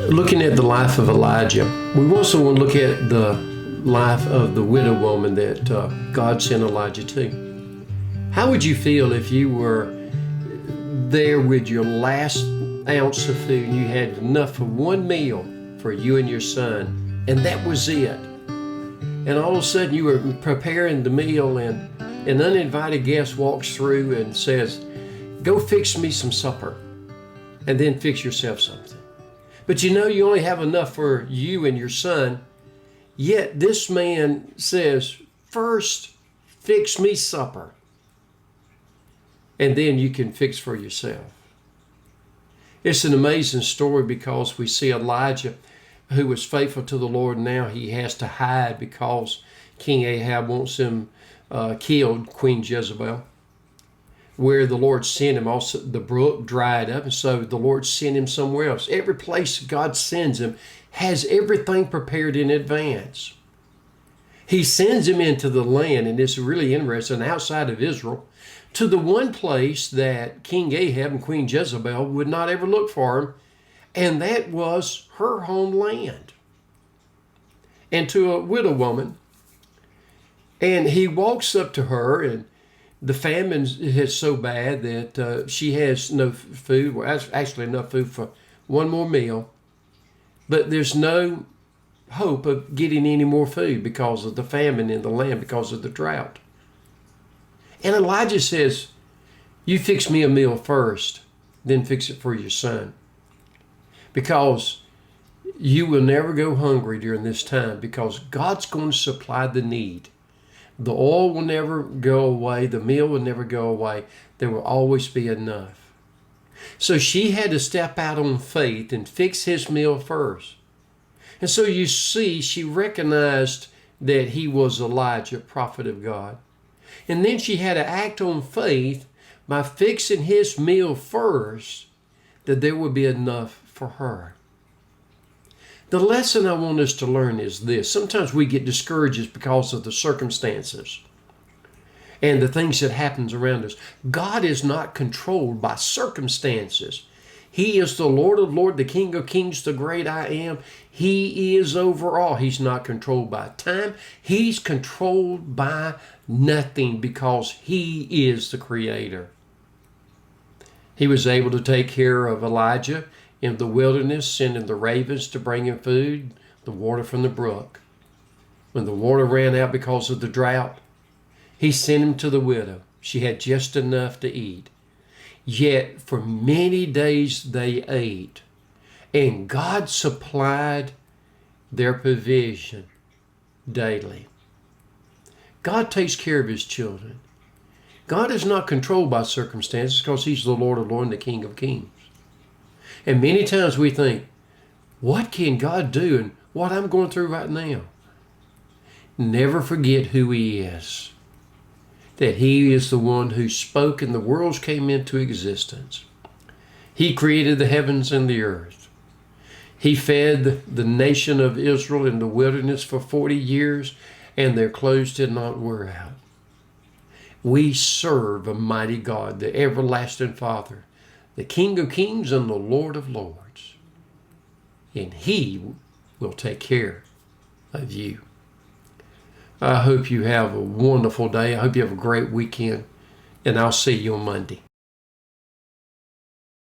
looking at the life of Elijah, we also want to look at the life of the widow woman that God sent Elijah to. How would you feel if you were there with your last ounce of food and you had enough for one meal for you and your son, and that was it? And all of a sudden you were preparing the meal and an uninvited guest walks through and says, "Go fix me some supper and then fix yourself something." But you know you only have enough for you and your son. Yet this man says, "First, fix me supper, and then you can fix for yourself." It's an amazing story because we see Elijah, who was faithful to the Lord. Now he has to hide because King Ahab wants him killed, Queen Jezebel. Where the Lord sent him, also the brook dried up, and so the Lord sent him somewhere else. Every place God sends him has everything prepared in advance. He sends him into the land, and it's really interesting, outside of Israel, to the one place that King Ahab and Queen Jezebel would not ever look for him, and that was her homeland. And to a widow woman, and he walks up to her, and the famine is so bad that she has no food. Well, actually enough food for one more meal, but there's no hope of getting any more food because of the famine in the land, because of the drought. And Elijah says, "You fix me a meal first, then fix it for your son, because you will never go hungry during this time, because God's going to supply the need. The oil will never go away. The meal will never go away. There will always be enough." So she had to step out on faith and fix his meal first. And so you see, she recognized that he was Elijah, prophet of God. And then she had to act on faith by fixing his meal first, that there would be enough for her. The lesson I want us to learn is this. Sometimes we get discouraged because of the circumstances and the things that happens around us. God is not controlled by circumstances. He is the Lord of Lords, the King of Kings, the great I am. He is over all. He's not controlled by time. He's controlled by nothing, because he is the Creator. He was able to take care of Elijah in the wilderness, sending the ravens to bring him food, the water from the brook. When the water ran out because of the drought, he sent him to the widow. She had just enough to eat. Yet for many days they ate, and God supplied their provision daily. God takes care of his children. God is not controlled by circumstances, because he's the Lord of Lords and the King of Kings. And many times we think, what can God do in what I'm going through right now? Never forget who he is. That he is the one who spoke and the worlds came into existence. He created the heavens and the earth. He fed the nation of Israel in the wilderness for 40 years, and their clothes did not wear out. We serve a mighty God, the everlasting Father, the King of Kings and the Lord of Lords. And he will take care of you. I hope you have a wonderful day. I hope you have a great weekend. And I'll see you on Monday.